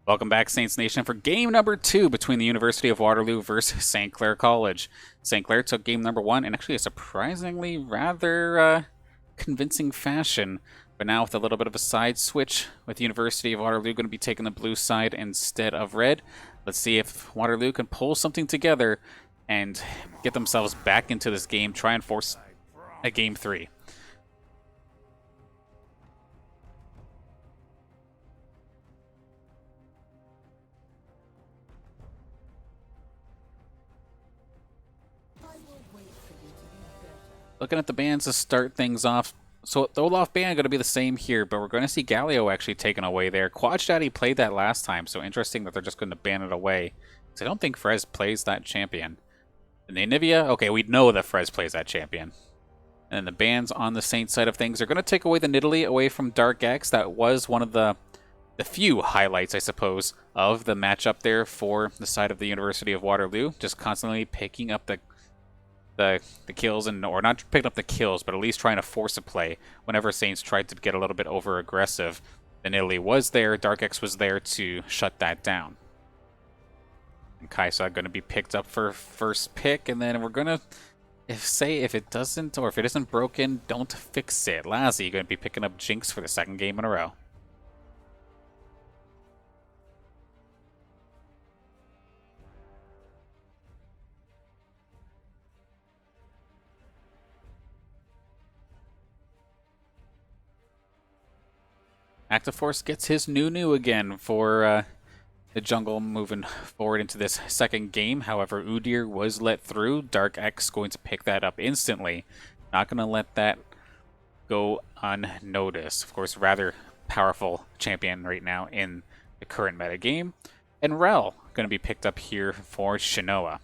Welcome back, Saints Nation, for game number 2 between the University of Waterloo versus St. Clair College. St. Clair took game number 1 in actually a surprisingly rather convincing fashion, but now with a little bit of a side switch, with the University of Waterloo going to be taking the blue side instead of red. Let's see if Waterloo can pull something together and get themselves back into this game, try and force a game 3. Looking at the bands to start things off. So the Olaf band going to be the same here, but we're going to see Galio actually taken away there. Quad Daddy played that last time, so interesting that they're just going to ban it away. Because I don't think Frez plays that champion. And the Anivia, okay, we know that Frez plays that champion. And then the bands on the Saint side of things are going to take away the Nidalee away from Dark X. That was one of the few highlights, I suppose, of the matchup there for the side of the University of Waterloo. Just constantly picking up the kills, or not picking up the kills, but at least trying to force a play whenever Saints tried to get a little bit over aggressive. Then Italy was there, Dark X was there to shut that down. And Kaisa going to be picked up for first pick, and then we're going to if it doesn't, or if it isn't broken, don't fix it. Lazzy going to be picking up Jinx for the second game in a row. Active Force gets his new again for the jungle moving forward into this second game. However, Udyr was let through. Dark X going to pick that up instantly. Not going to let that go unnoticed. Of course, rather powerful champion right now in the current meta game. And Rel going to be picked up here for Shinoa.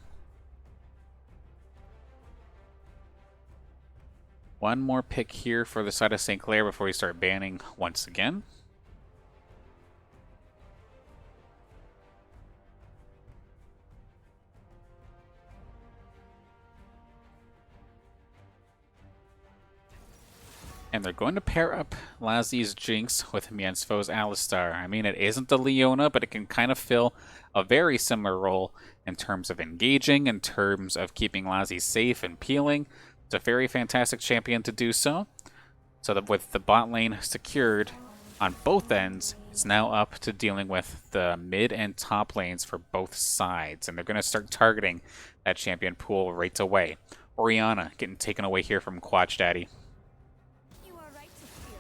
One more pick here for the side of St. Clair before we start banning once again. And they're going to pair up Lazzy's Jinx with Miensfo's Alistar. I mean, it isn't the Leona, but it can kind of fill a very similar role in terms of engaging, in terms of keeping Lazzy safe and peeling. It's a very fantastic champion to do so. So that with the bot lane secured on both ends, it's now up to dealing with the mid and top lanes for both sides. And they're going to start targeting that champion pool right away. Orianna getting taken away here from Quatch Daddy.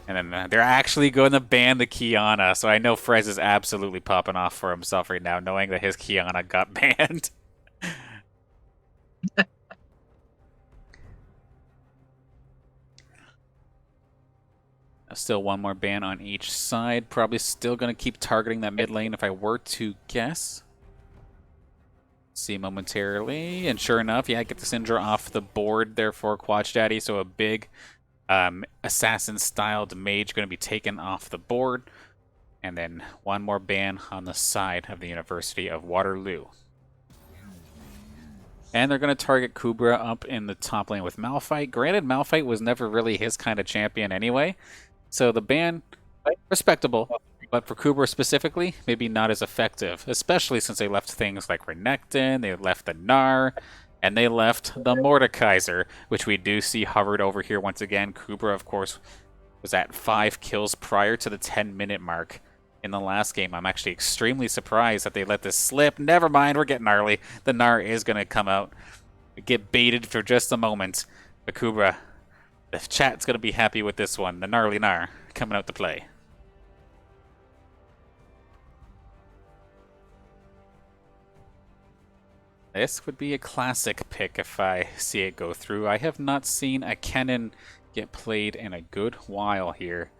And then they're actually going to ban the Kiana, so I know Frez is absolutely popping off for himself right now, knowing that his Kiana got banned. Still one more ban on each side. Probably still going to keep targeting that mid lane if I were to guess. See momentarily, and sure enough, yeah, get the Syndra off the board there for Quatch Daddy, so a big assassin-styled mage going to be taken off the board. And then one more ban on the side of the University of Waterloo. And they're going to target Kubra up in the top lane with Malphite. Granted, Malphite was never really his kind of champion anyway. So the ban, respectable. But for Kubra specifically, maybe not as effective. Especially since they left things like Renekton, they left the Gnar, and they left the Mordekaiser, which we do see hovered over here once again. Kubra, of course, was at 5 kills prior to the 10-minute mark in the last game. I'm actually extremely surprised that they let this slip. Never mind, we're getting gnarly. The Gnar is going to come out, get baited for just a moment. But Kubra, the chat's going to be happy with this one. The gnarly Gnar coming out to play. This would be a classic pick if I see it go through. I have not seen a Kennen get played in a good while here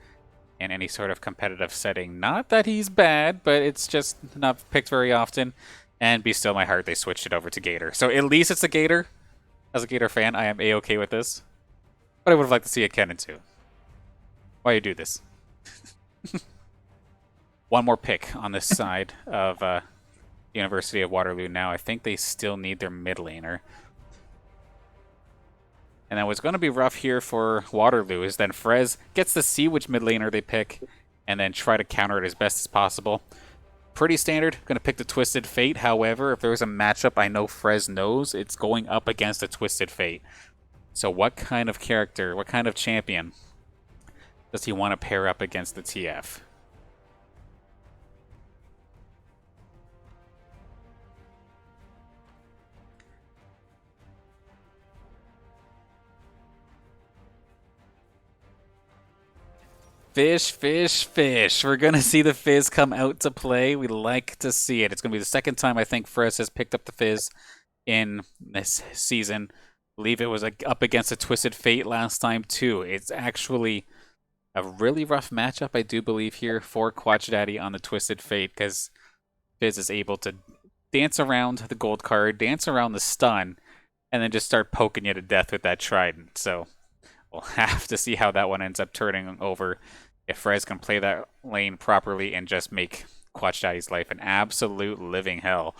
in any sort of competitive setting. Not that he's bad, but it's just not picked very often. And be still my heart, they switched it over to Gator. So at least it's a Gator. As a Gator fan, I am a-okay with this. But I would have liked to see a Kennen too. Why you do this? One more pick on this side of University of Waterloo now. I think they still need their mid laner. And then what's going to be rough here for Waterloo is then Frez gets to see which mid laner they pick and then try to counter it as best as possible. pretty standard. Going to pick the Twisted Fate. However, if there's a matchup I know Frez knows, it's going up against the Twisted Fate. So what kind of character, what kind of champion does he want to pair up against the TF? Fish, fish, fish. We're going to see the Fizz come out to play. We like to see it. It's going to be the second time I think Frez has picked up the Fizz in this season. I believe it was up against a Twisted Fate last time too. It's actually a really rough matchup, I do believe, here for Quatch Daddy on the Twisted Fate, because Fizz is able to dance around the gold card, dance around the stun, and then just start poking you to death with that trident. So we'll have to see how that one ends up turning over, if Frez can play that lane properly and just make Quatch Daddy's life an absolute living hell.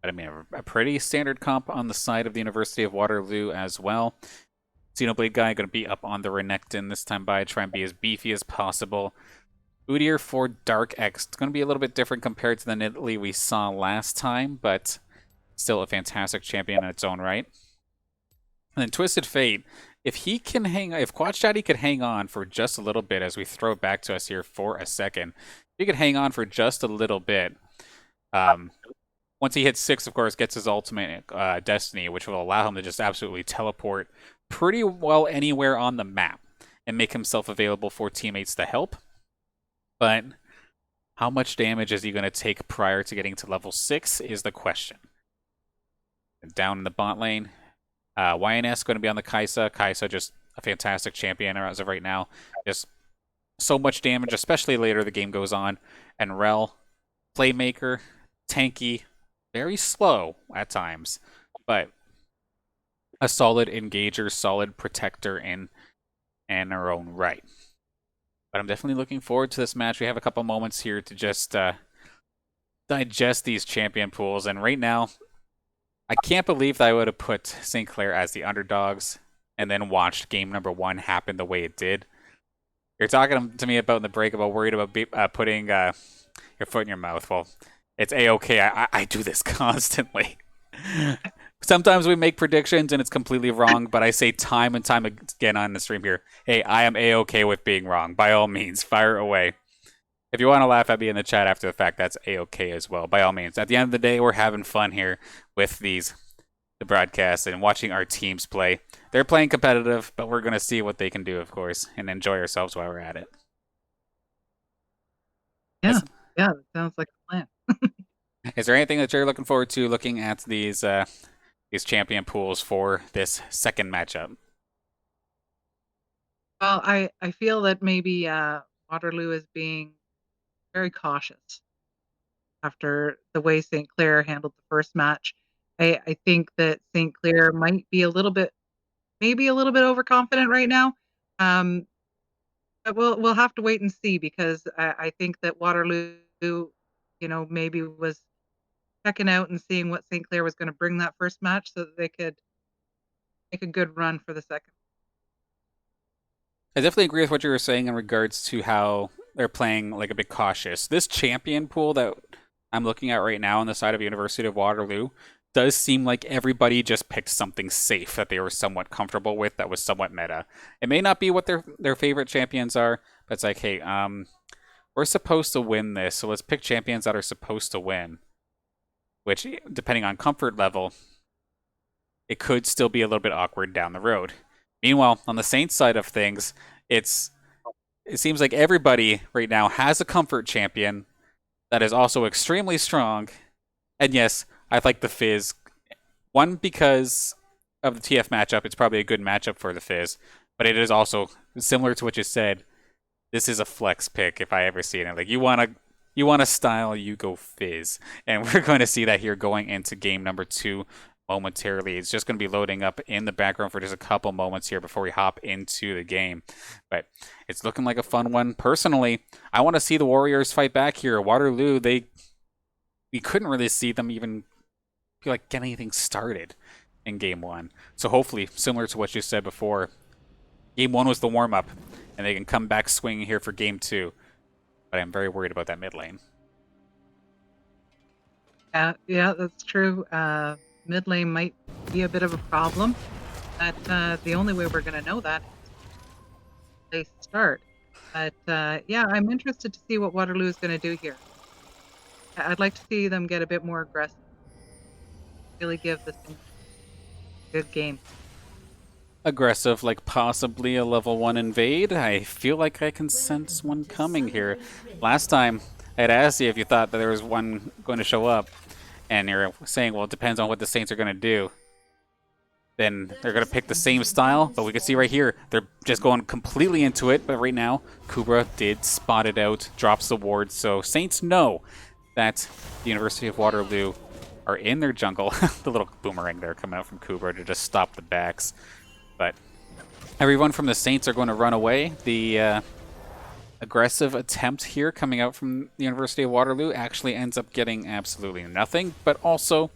But I mean, a pretty standard comp on the side of the University of Waterloo as well. Xenoblade guy going to be up on the Renekton this time by, try and be as beefy as possible. Udyr for Dark X. It's going to be a little bit different compared to the Nidalee we saw last time, but still a fantastic champion in its own right. And then Twisted Fate, if Quatch Daddy could hang on for just a little bit as we throw it back to us here for a second, if he could hang on for just a little bit, once he hits 6, of course, gets his ultimate Destiny, which will allow him to just absolutely teleport pretty well anywhere on the map and make himself available for teammates to help. But how much damage is he going to take prior to getting to level 6 is the question. Down in the bot lane, YNS going to be on the Kai'Sa. Kai'Sa just a fantastic champion as of right now. Just so much damage, especially later the game goes on. And Rel, playmaker, tanky, very slow at times, but a solid engager, solid protector in her own right. But I'm definitely looking forward to this match. We have a couple moments here to just digest these champion pools, and right now, I can't believe that I would have put St. Clair as the underdogs and then watched game number 1 happen the way it did. You're talking to me about in the break about worried about putting your foot in your mouth. Well, it's A-okay. I do this constantly. Sometimes we make predictions and it's completely wrong, but I say time and time again on the stream here, hey, I am A-okay with being wrong. By all means, fire away. If you want to laugh at me in the chat after the fact, that's A-okay as well. By all means. At the end of the day, we're having fun here with the broadcasts and watching our teams play. They're playing competitive, but we're going to see what they can do, of course, and enjoy ourselves while we're at it. Yeah, that sounds like a plan. Is there anything that you're looking forward to looking at these champion pools for this second matchup? Well, I feel that maybe Waterloo is being very cautious after the way St. Clair handled the first match. I think that St. Clair might be maybe a little bit overconfident right now. But we'll have to wait and see, because I think that Waterloo, maybe was checking out and seeing what St. Clair was going to bring that first match so that they could make a good run for the second. I definitely agree with what you were saying in regards to how they're playing like a bit cautious. This champion pool that I'm looking at right now on the side of University of Waterloo does seem like everybody just picked something safe that they were somewhat comfortable with, that was somewhat meta. It may not be what their favorite champions are, but it's like, hey, we're supposed to win this, so let's pick champions that are supposed to win. Which, depending on comfort level, it could still be a little bit awkward down the road. Meanwhile, on the Saints side of things, it seems like everybody right now has a comfort champion that is also extremely strong. And yes, I like the Fizz. One, because of the TF matchup, it's probably a good matchup for the Fizz. But it is also, similar to what you said, this is a flex pick if I ever see it. Like, you want a style, you go Fizz. And we're going to see that here going into game number 2 momentarily. It's just going to be loading up in the background for just a couple moments here before we hop into the game. But it's looking like a fun one. Personally, I want to see the Warriors fight back here. Waterloo, we couldn't really see them even feel like get anything started in game 1. So hopefully, similar to what you said before, game 1 was the warm-up. and they can come back swinging here for game 2. But I'm very worried about that mid lane. Yeah, that's true. Mid lane might be a bit of a problem. But the only way we're going to know that is they start. But yeah, I'm interested to see what Waterloo is going to do here. I'd like to see them get a bit more aggressive, really give this thing a good game. Aggressive, like possibly a level 1 invade. I feel like I can sense one coming here. Last time, I had asked you if you thought that there was one going to show up, and you're saying, well, it depends on what the Saints are going to do. Then they're going to pick the same style, but we can see right here, they're just going completely into it. But right now, Kubra did spot it out, drops the ward, so Saints know that the University of Waterloo are in their jungle. The little boomerang there coming out from Kubra to just stop the backs. But everyone from the Saints are going to run away. The aggressive attempt here coming out from the University of Waterloo actually ends up getting absolutely nothing, but also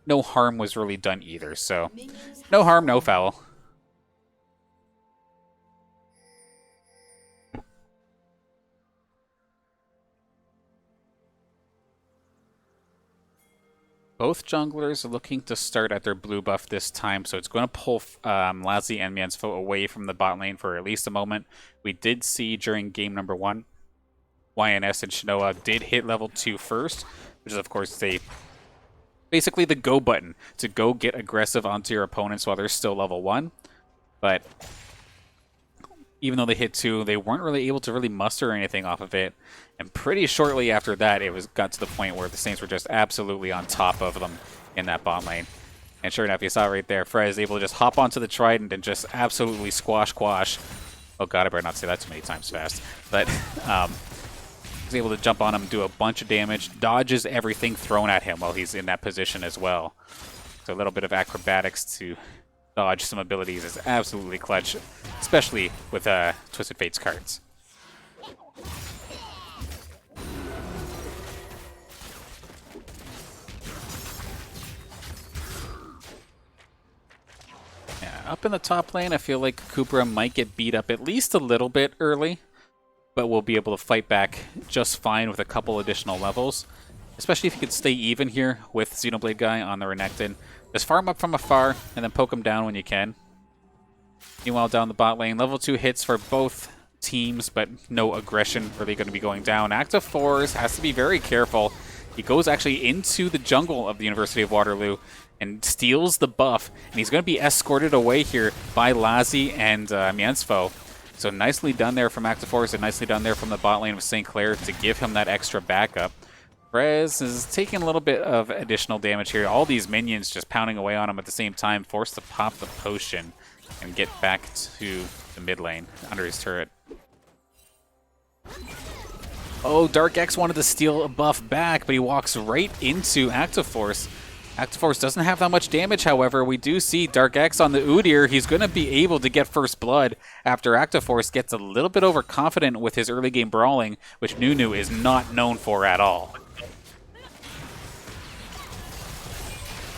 no harm was really done either. So no harm, no foul. Both junglers are looking to start at their blue buff this time, so it's going to pull Lassie and Miansfo away from the bot lane for at least a moment. We did see during game number 1, YNS and Shinoa did hit level 2 first, which is of course basically the go button to go get aggressive onto your opponents while they're still level 1. But even though they hit 2, they weren't really able to really muster anything off of it. And pretty shortly after that, it got to the point where the Saints were just absolutely on top of them in that bot lane. And sure enough, you saw right there, Frez is able to just hop onto the Trident and just absolutely squash. Oh god, I better not say that too many times fast. But he's able to jump on him, do a bunch of damage, dodges everything thrown at him while he's in that position as well. So a little bit of acrobatics to dodge some abilities is absolutely clutch, especially with Twisted Fate's cards. Yeah, up in the top lane, I feel like Kubra might get beat up at least a little bit early, but we'll be able to fight back just fine with a couple additional levels, especially if you could stay even here with Xenoblade Guy on the Renekton. Just farm up from afar and then poke him down when you can. Meanwhile, down the bot lane, level 2 hits for both teams, but no aggression really going to be going down. Active Force has to be very careful. He goes actually into the jungle of the University of Waterloo and steals the buff, and he's going to be escorted away here by Lassie and Miansfo. So nicely done there from Active Force and nicely done there from the bot lane of St. Clair to give him that extra backup. Frez is taking a little bit of additional damage here. All these minions just pounding away on him at the same time, forced to pop the potion and get back to the mid lane under his turret. Oh, Dark X wanted to steal a buff back, but he walks right into Active Force. Active Force doesn't have that much damage, however. We do see Dark X on the Udyr. He's going to be able to get first blood after Active Force gets a little bit overconfident with his early game brawling, which Nunu is not known for at all.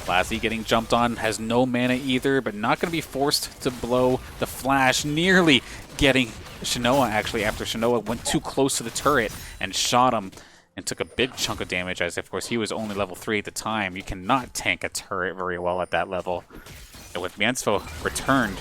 Lassie getting jumped on, has no mana either, but not going to be forced to blow the flash, nearly getting Shinoa actually after Shinoa went too close to the turret and shot him and took a big chunk of damage, as of course he was only level 3 at the time. You cannot tank a turret very well at that level. And with Miansfo returned,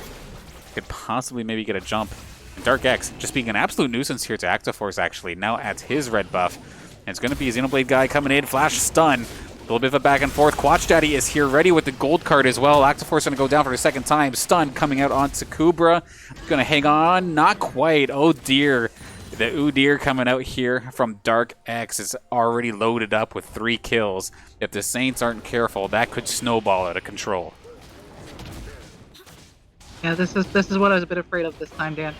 could possibly maybe get a jump. And Dark X just being an absolute nuisance here to Active Force actually, now adds his red buff. And it's going to be Xenoblade Guy coming in, flash stun. A little bit of a back and forth. Quatch Daddy is here ready with the gold card as well. Active Force going to go down for the second time. Stun coming out onto Kubra. Going to hang on. Not quite. Oh dear. The Udyr coming out here from Dark X is already loaded up with 3 kills. If the Saints aren't careful, that could snowball out of control. Yeah, this is what I was a bit afraid of this time, Dan.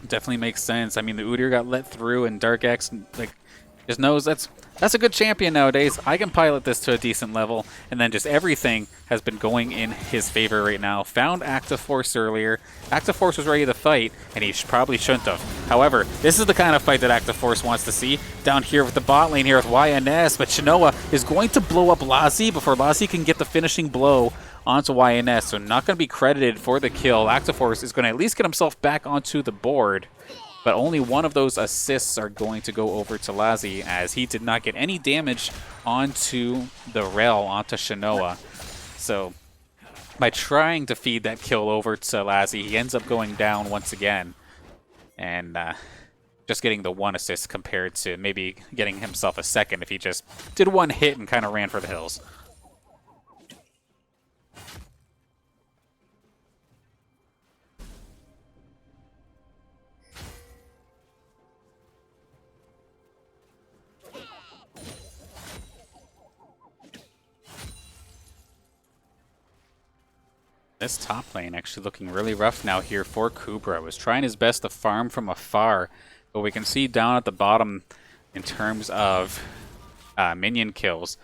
Definitely makes sense. I mean, the Udyr got let through, and Dark X just knows that's a good champion nowadays. I can pilot this to a decent level, and then just everything has been going in his favor right now. Found Active Force earlier. Active Force was ready to fight, and he probably shouldn't have. However, this is the kind of fight that Active Force wants to see. Down here with the bot lane here with YNS, but Shinoa is going to blow up Lassie before Lassie can get the finishing blow onto YNS, so not going to be credited for the kill. Actiforce is going to at least get himself back onto the board, but only one of those assists are going to go over to Lazi, as he did not get any damage onto the rail, onto Shinoa. So by trying to feed that kill over to Lazi, he ends up going down once again. And just getting the one assist compared to maybe getting himself a second if he just did one hit and kind of ran for the hills. This top lane actually looking really rough now here for Kubra. Was trying his best to farm from afar, but we can see down at the bottom in terms of minion kills,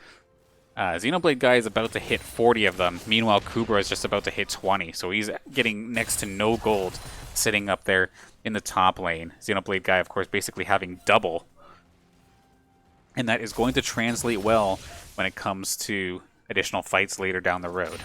Xenoblade guy is about to hit 40 of them. Meanwhile, Kubra is just about to hit 20, so he's getting next to no gold sitting up there in the top lane. Xenoblade guy, of course, basically having double. And that is going to translate well when it comes to additional fights later down the road.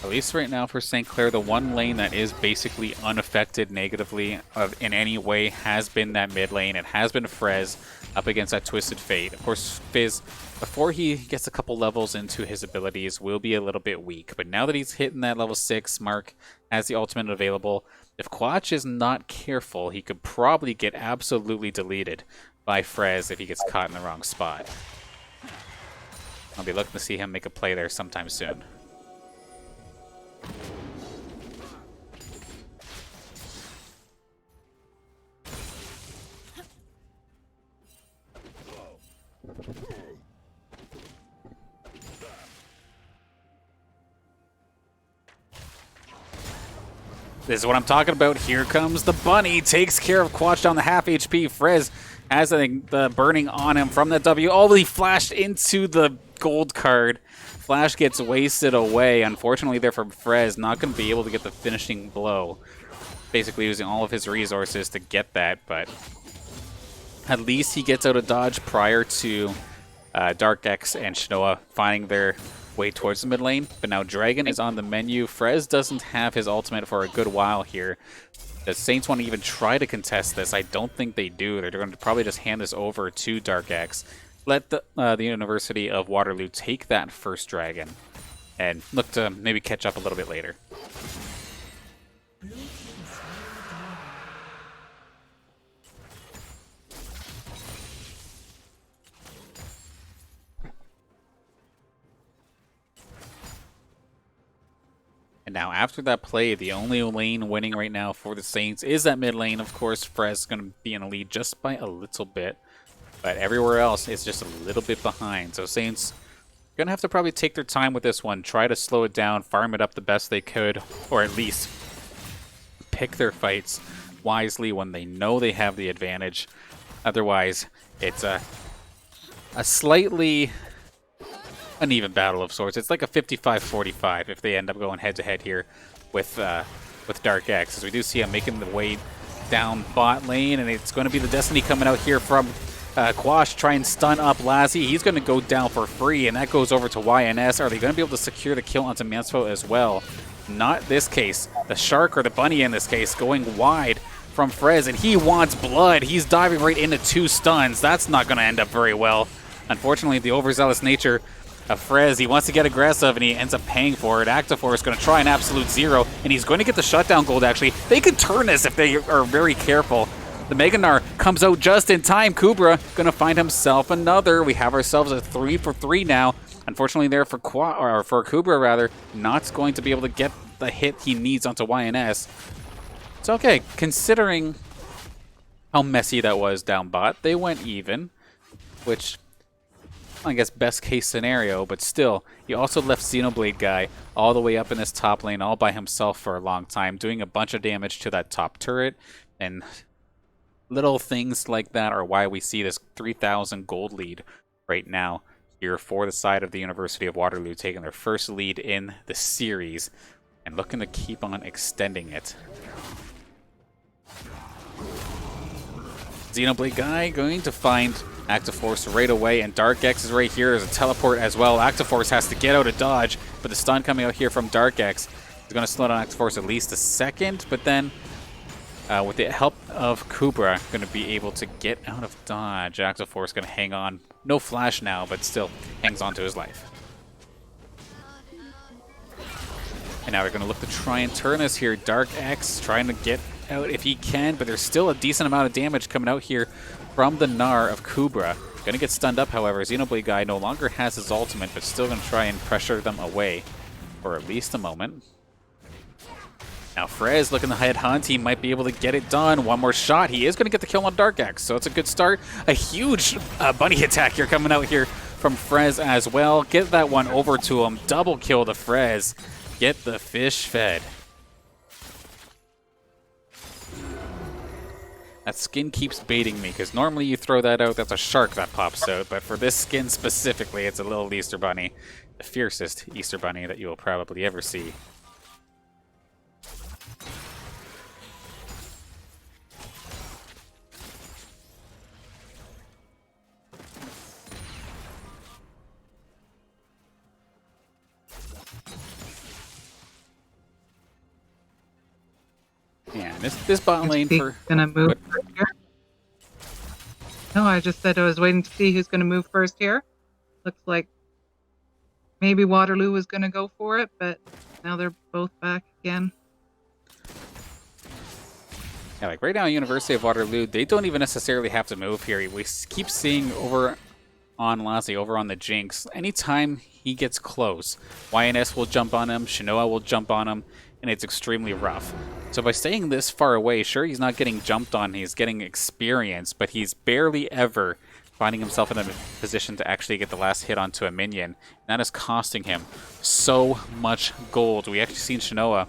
At least right now for St. Clair, the one lane that is basically unaffected negatively in any way has been that mid lane. It has been Frez up against that Twisted Fate. Of course, Fizz, before he gets a couple levels into his abilities, will be a little bit weak. But now that he's hitting that level 6 mark, has the ultimate available, if Quatch is not careful, he could probably get absolutely deleted by Frez if he gets caught in the wrong spot. I'll be looking to see him make a play there sometime soon. This is what I'm talking about. Here comes the bunny. Takes care of Quatch down the half HP. Frez has the burning on him from that W. Oh, he flashed into the gold card. Flash gets wasted away. Unfortunately there for Frez, not going to be able to get the finishing blow. Basically using all of his resources to get that, but at least he gets out of dodge prior to Dark X and Shinoa finding their way towards the mid lane. But now Dragon is on the menu. Frez doesn't have his ultimate for a good while here. Does Saints want to even try to contest this? I don't think they do. They're going to probably just hand this over to Dark X. Let the University of Waterloo take that first dragon and look to maybe catch up a little bit later. And now after that play, the only lane winning right now for the Saints is that mid lane. Of course, Frez is going to be in a lead just by a little bit. But everywhere else is just a little bit behind. So Saints are going to have to probably take their time with this one. Try to slow it down, farm it up the best they could. Or at least pick their fights wisely when they know they have the advantage. Otherwise, it's a slightly uneven battle of sorts. It's like a 55-45 if they end up going head-to-head here with Dark X. As we do see him making the way down bot lane, and it's going to be the Destiny coming out here from Quash, try and stun up Lassie. He's going to go down for free, and that goes over to YNS. Are they going to be able to secure the kill onto Mansfo as well? Not this case. The Shark, or the Bunny in this case, going wide from Frez, and he wants blood. He's diving right into 2 stuns. That's not going to end up very well. Unfortunately, the overzealous nature of Frez, he wants to get aggressive, and he ends up paying for it. Actifor is going to try an absolute 0, and he's going to get the shutdown gold, actually. They could turn this if they are very careful. The Meganar comes out just in time. Kubra going to find himself another. We have ourselves a 3 for 3 now. Unfortunately there for Kubra, rather, not going to be able to get the hit he needs onto YNS. It's okay, considering how messy that was down bot. They went even, which, I guess, best case scenario, but still, he also left Xenoblade guy all the way up in this top lane all by himself for a long time, doing a bunch of damage to that top turret, and little things like that are why we see this 3,000 gold lead right now here for the side of the University of Waterloo, taking their first lead in the series and looking to keep on extending it. Xenoblade guy going to find Active Force right away, and Dark X is right here as a teleport as well. Active Force has to get out of dodge, but the stun coming out here from Dark X is going to slow down Active Force at least a second, but then with the help of Kubra, going to be able to get out of dodge. Active Force going to hang on. No flash now, but still hangs on to his life. And now they're going to look to try and turn this here. Dark X trying to get out if he can, but there's still a decent amount of damage coming out here from the Gnar of Kubra. Going to get stunned up, however. Xenoblade guy no longer has his ultimate, but still going to try and pressure them away for at least a moment. Now Frez looking to headhunt. He might be able to get it done. One more shot. He is going to get the kill on Dark X, so it's a good start. A huge bunny attack here coming out here from Frez as well. Get that one over to him. Double kill to Frez. Get the fish fed. That skin keeps baiting me, because normally you throw that out, that's a shark that pops out, but for this skin specifically, it's a little Easter bunny. The fiercest Easter bunny that you will probably ever see. Yeah, this bot lane for... Gonna move first here? No, I just said I was waiting to see who's gonna move first here. Looks like maybe Waterloo was gonna go for it, but now they're both back again. Yeah, like right now, University of Waterloo, they don't even necessarily have to move here. We keep seeing over on Lassie, over on the Jinx, anytime he gets close, YNS will jump on him, Shinoa will jump on him, and it's extremely rough. So by staying this far away, sure, he's not getting jumped on, he's getting experience, but he's barely ever finding himself in a position to actually get the last hit onto a minion. And that is costing him so much gold. We actually seen Shinoa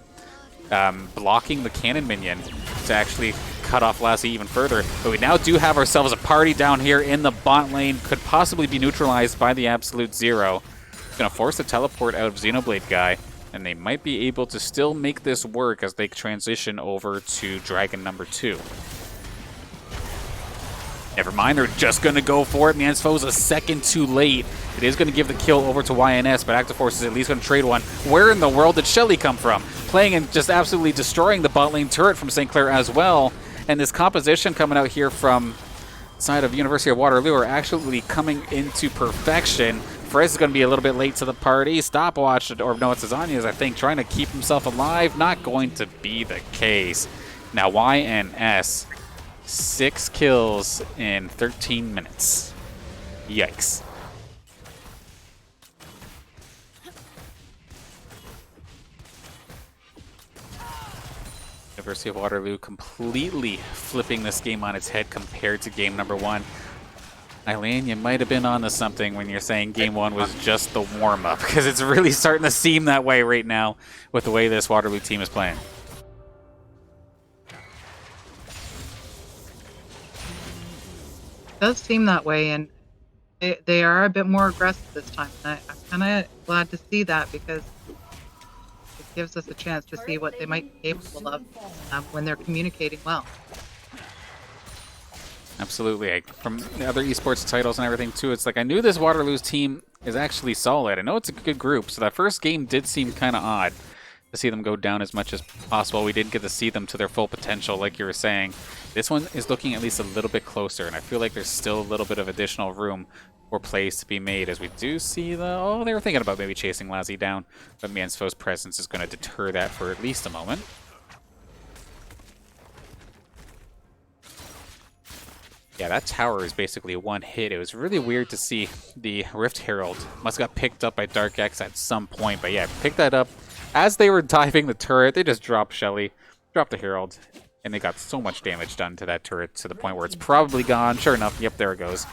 blocking the cannon minion to actually cut off Lassie even further. But we now do have ourselves a party down here in the bot lane. Could possibly be neutralized by the Absolute Zero. Going to force the teleport out of Xenoblade guy. And they might be able to still make this work as they transition over to Dragon number 2. Never mind, they're just going to go for it. Mansfo's a second too late. It is going to give the kill over to YNS, but Active Force is at least going to trade one. Where in the world did Shelly come from? Playing and just absolutely destroying the bot lane turret from St. Clair as well. And this composition coming out here from side of University of Waterloo are actually coming into perfection. Frez is going to be a little bit late to the party. Stopwatch, or no, it's Azania's, I think, trying to keep himself alive. Not going to be the case. Now, YNS, 6 kills in 13 minutes. Yikes. University of Waterloo completely flipping this game on its head compared to game number 1. Eileen, you might have been onto something when you're saying game 1 was just the warm-up, because it's really starting to seem that way right now with the way this Waterloo team is playing. It does seem that way, and they are a bit more aggressive this time. And I'm kind of glad to see that, because it gives us a chance to see what they might be capable of when they're communicating well. Absolutely. From the other esports titles and everything too, it's like I knew this Waterloo's team is actually solid. I know it's a good group, so that first game did seem kind of odd to see them go down as much as possible. We didn't get to see them to their full potential, like you were saying. This one is looking at least a little bit closer, and I feel like there's still a little bit of additional room for plays to be made, as we do see the... Oh, they were thinking about maybe chasing Lassie down, but Mansfo's presence is going to deter that for at least a moment. Yeah, that tower is basically one hit. It was really weird to see the Rift Herald. Must have got picked up by Dark X at some point. But yeah, picked that up. As they were diving the turret, they just dropped Shelly, dropped the Herald, and they got so much damage done to that turret to the point where it's probably gone. Sure enough, yep, there it goes.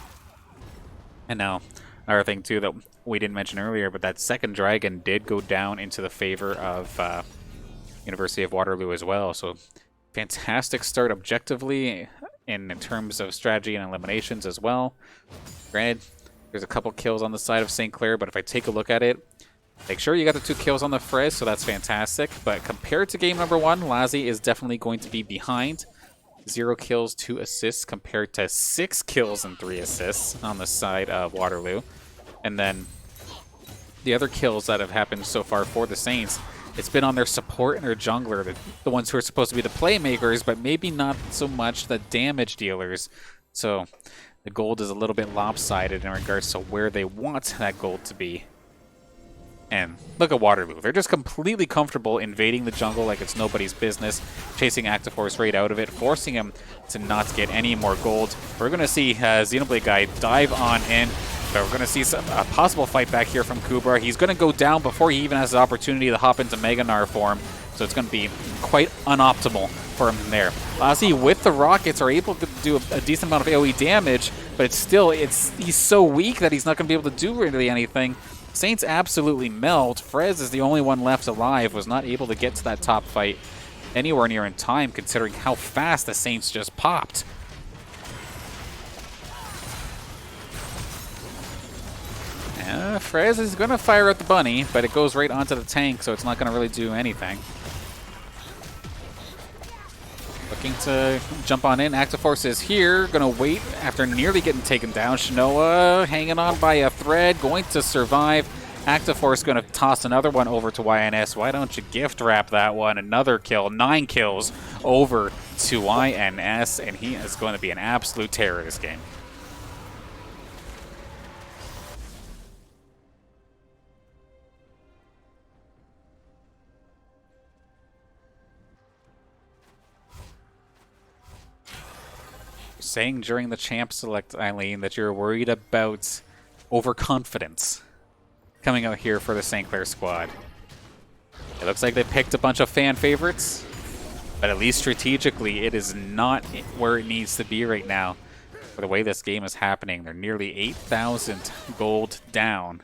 And now, another thing too that we didn't mention earlier, but that second dragon did go down into the favor of University of Waterloo as well. So fantastic start objectively in terms of strategy and eliminations as well. Granted, there's a couple kills on the side of St. Clair, but if I take a look at it, make sure you got the 2 kills on the Frez, so that's fantastic. But compared to game number 1, Lassie is definitely going to be behind. 0 kills, 2 assists compared to 6 kills and 3 assists on the side of Waterloo. And then the other kills that have happened so far for the Saints, it's been on their support and their jungler, the ones who are supposed to be the playmakers, but maybe not so much the damage dealers. So the gold is a little bit lopsided in regards to where they want that gold to be. And look at Waterloo. They're just completely comfortable invading the jungle like it's nobody's business, chasing Actiforce right out of it, forcing him to not get any more gold. We're going to see Xenoblade Guy dive on in, but we're going to see a possible fight back here from Kubra. He's going to go down before he even has the opportunity to hop into Mega Gnar form, so it's going to be quite unoptimal for him there. Ozzy with the rockets are able to do a decent amount of AoE damage, but he's so weak that he's not going to be able to do really anything. Saints absolutely melt. Frez is the only one left alive, was not able to get to that top fight anywhere near in time, considering how fast the Saints just popped. Frez is going to fire at the bunny, but it goes right onto the tank, so it's not going to really do anything. Looking to jump on in. Actiforce is here. Going to wait after nearly getting taken down. Shinoa hanging on by a thread. Going to survive. Actiforce going to toss another one over to YNS. Why don't you gift wrap that one? Another kill. 9 kills over to YNS. And he is going to be an absolute terror this game. Saying during the champ select, Eileen, that you're worried about overconfidence coming out here for the St. Clair squad. It looks like they picked a bunch of fan favorites, but at least strategically it is not where it needs to be right now for the way this game is happening. They're nearly 8,000 gold down.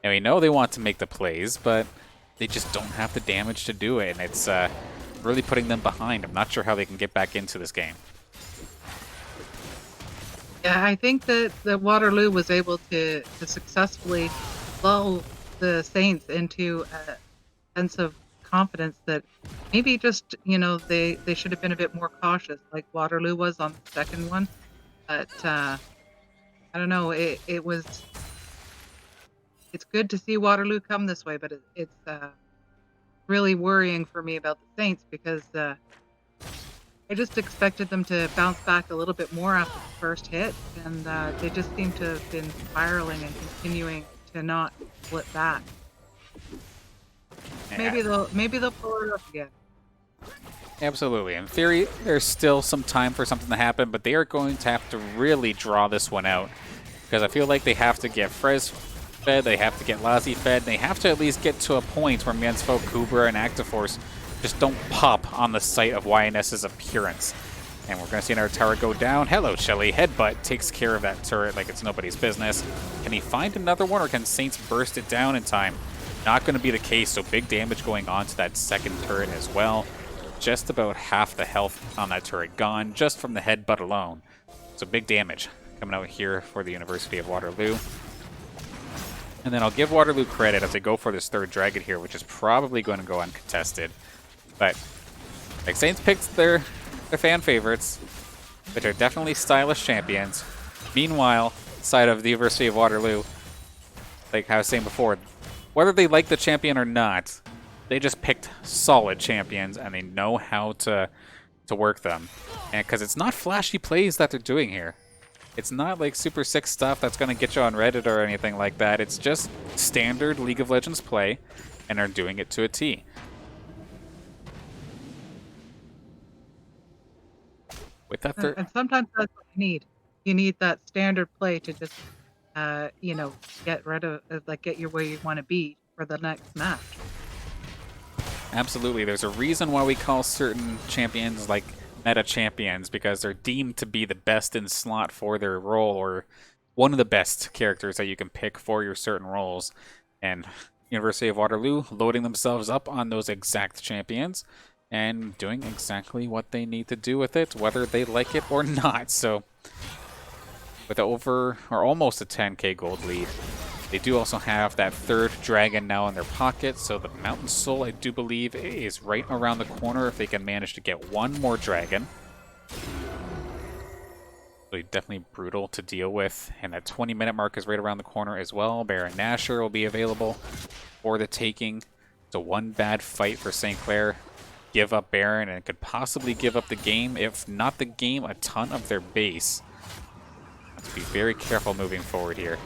And we know they want to make the plays, but they just don't have the damage to do it, and it's really putting them behind. I'm not sure how they can get back into this game. Yeah, I think that Waterloo was able to successfully lull the Saints into a sense of confidence that maybe just, they should have been a bit more cautious, like Waterloo was on the second one. But I don't know, it's good to see Waterloo come this way, but it's really worrying for me about the Saints because I just expected them to bounce back a little bit more after the first hit, and they just seem to have been spiraling and continuing to not flip back. Maybe they'll pull it up again. Absolutely. In theory, there's still some time for something to happen, but they are going to have to really draw this one out, because I feel like they have to get Frez fed, they have to get Lazi fed, they have to at least get to a point where Miensfo, Kubra, and Actiforce just don't pop on the sight of YNS's appearance. And we're going to see another tower go down. Hello, Shelly. Headbutt takes care of that turret like it's nobody's business. Can he find another one, or can Saints burst it down in time? Not going to be the case, so big damage going on to that second turret as well. Just about half the health on that turret gone, just from the headbutt alone. So big damage coming out here for the University of Waterloo. And then I'll give Waterloo credit as they go for this third dragon here, which is probably going to go uncontested. But like Saints picked their fan favorites, which are definitely stylish champions. Meanwhile, side of the University of Waterloo, like I was saying before, whether they like the champion or not, they just picked solid champions and they know how to work them. And because it's not flashy plays that they're doing here. It's not like super sick stuff that's going to get you on Reddit or anything like that. It's just standard League of Legends play, and they're doing it to a T. With that And sometimes that's what you need. You need that standard play to just, get rid of, get you where you want to be for the next match. Absolutely. There's a reason why we call certain champions like meta champions, because they're deemed to be the best in slot for their role, or one of the best characters that you can pick for your certain roles. And University of Waterloo loading themselves up on those exact champions and doing exactly what they need to do with it, whether they like it or not. So with over or almost a 10k gold lead, they do also have that third dragon now in their pocket, so the Mountain Soul, I do believe, is right around the corner if they can manage to get one more dragon. Really definitely brutal to deal with. And that 20-minute mark is right around the corner as well. Baron Nashor will be available for the taking. So one bad fight for St. Clair. Give up Baron and could possibly give up the game. If not the game, a ton of their base. Have to be very careful moving forward here.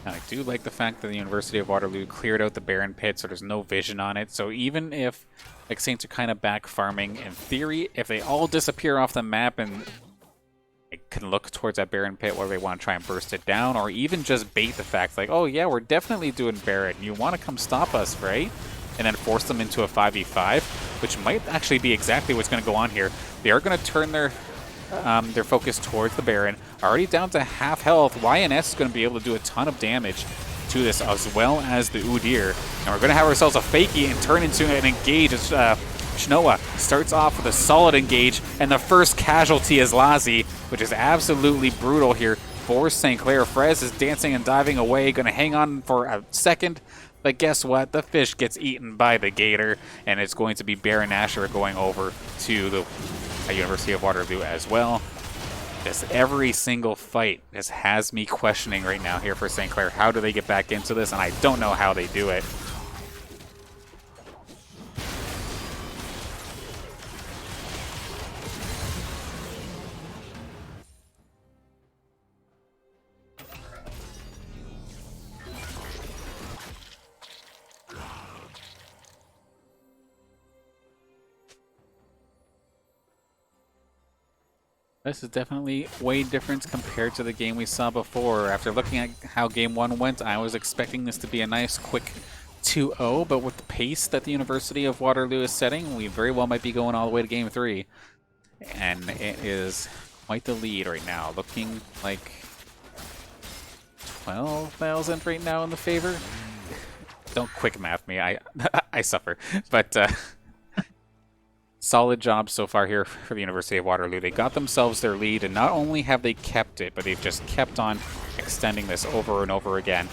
And I do like the fact that the University of Waterloo cleared out the Baron pit, so there's no vision on it. So even if like Saints are kind of back farming, in theory, if they all disappear off the map and they can look towards that Baron pit where they want to try and burst it down, or even just bait the fact like, oh yeah, we're definitely doing Baron. You want to come stop us, right? And then force them into a 5v5, which might actually be exactly what's going to go on here. They are going to turn their focus towards the Baron. Already down to half health. YNS is going to be able to do a ton of damage to this, as well as the Udyr. And we're going to have ourselves a Fakie and turn into an engage as Shnoa starts off with a solid engage, and the first casualty is Lazi, which is absolutely brutal here for St. Clair. Frez is dancing and diving away, going to hang on for a second. But guess what? The fish gets eaten by the gator, and it's going to be Baron Nashor going over to the University of Waterloo as well. Just every single fight just has me questioning right now here for St. Clair. How do they get back into this? And I don't know how they do it. This is definitely way different compared to the game we saw before. After looking at how game 1 went, I was expecting this to be a nice, quick 2-0, but with the pace that the University of Waterloo is setting, we very well might be going all the way to game 3. And it is quite the lead right now, looking like 12,000 right now in the favor. Don't quick math me, I I suffer. But solid job so far here for the University of Waterloo. They got themselves their lead, and not only have they kept it, but they've just kept on extending this over and over again.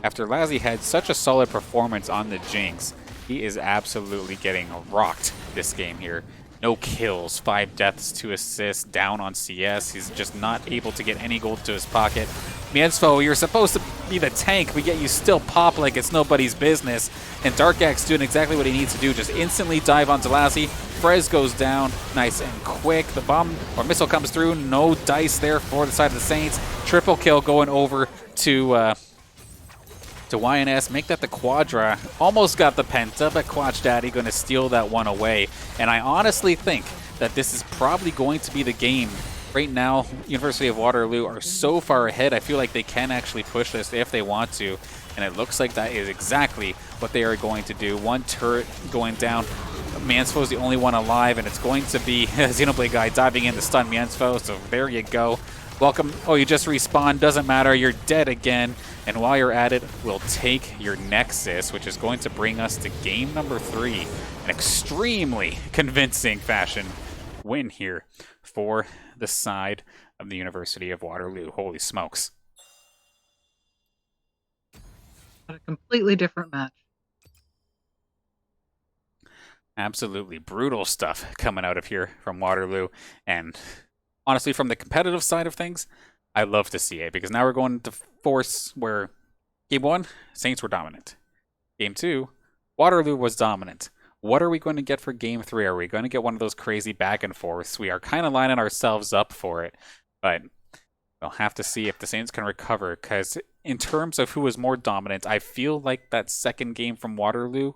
After Lazi had such a solid performance on the Jinx, he is absolutely getting rocked this game here. No kills, 5 deaths, 2 assists, down on CS. He's just not able to get any gold to his pocket. Miensfo, you're supposed to be the tank, but yet you still pop like it's nobody's business. And Darkax doing exactly what he needs to do, just instantly dive onto Lazi. Frez goes down, nice and quick. The bomb or missile comes through, no dice there for the side of the Saints. Triple kill going over to YNS, make that the Quadra. Almost got the Penta, but Quatch Daddy going to steal that one away. And I honestly think that this is probably going to be the game. Right now, University of Waterloo are so far ahead, I feel like they can actually push this if they want to. And it looks like that is exactly what they are going to do. One turret going down. Miensfo is the only one alive, and it's going to be a Xenoblade guy diving in to stun Miensfo, so there you go. Welcome. Oh, you just respawned. Doesn't matter. You're dead again. And while you're at it, we'll take your Nexus, which is going to bring us to game number 3. An extremely convincing fashion win here for the side of the University of Waterloo. Holy smokes. A completely different match. Absolutely brutal stuff coming out of here from Waterloo. And honestly, from the competitive side of things, I love to see it, because now we're going to force where game 1, Saints were dominant. Game 2, Waterloo was dominant. What are we going to get for game 3? Are we going to get one of those crazy back and forths? We are kind of lining ourselves up for it, but we'll have to see if the Saints can recover, because in terms of who was more dominant, I feel like that second game from Waterloo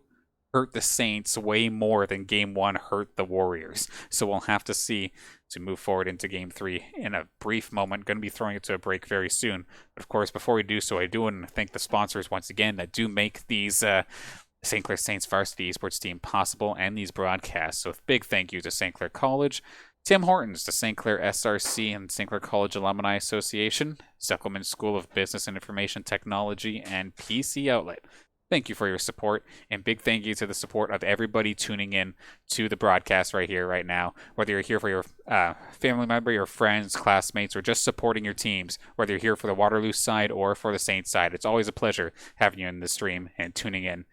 hurt the Saints way more than game 1 hurt the Warriors. So we'll have to see to move forward into game 3 in a brief moment. Going to be throwing it to a break very soon. But of course, before we do so, I do want to thank the sponsors once again that do make these St. Clair Saints varsity esports team possible and these broadcasts. So big thank you to St. Clair College, Tim Hortons, the St. Clair SRC and St. Clair College Alumni Association, Zuckelman School of Business and Information Technology, and PC Outlet. Thank you for your support, and big thank you to the support of everybody tuning in to the broadcast right here, right now. Whether you're here for your family member, your friends, classmates, or just supporting your teams, whether you're here for the Waterloo side or for the Saints side, it's always a pleasure having you in the stream and tuning in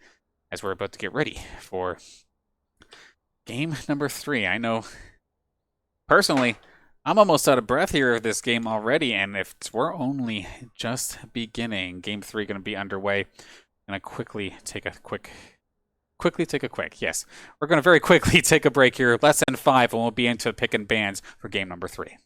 as we're about to get ready for game number 3. I know, personally, I'm almost out of breath here of this game already, and if we're only just beginning, game 3 going to be underway. I'm gonna quickly take a quick, yes. We're gonna very quickly take a break here, less than 5, and we'll be into picking bands for game number 3.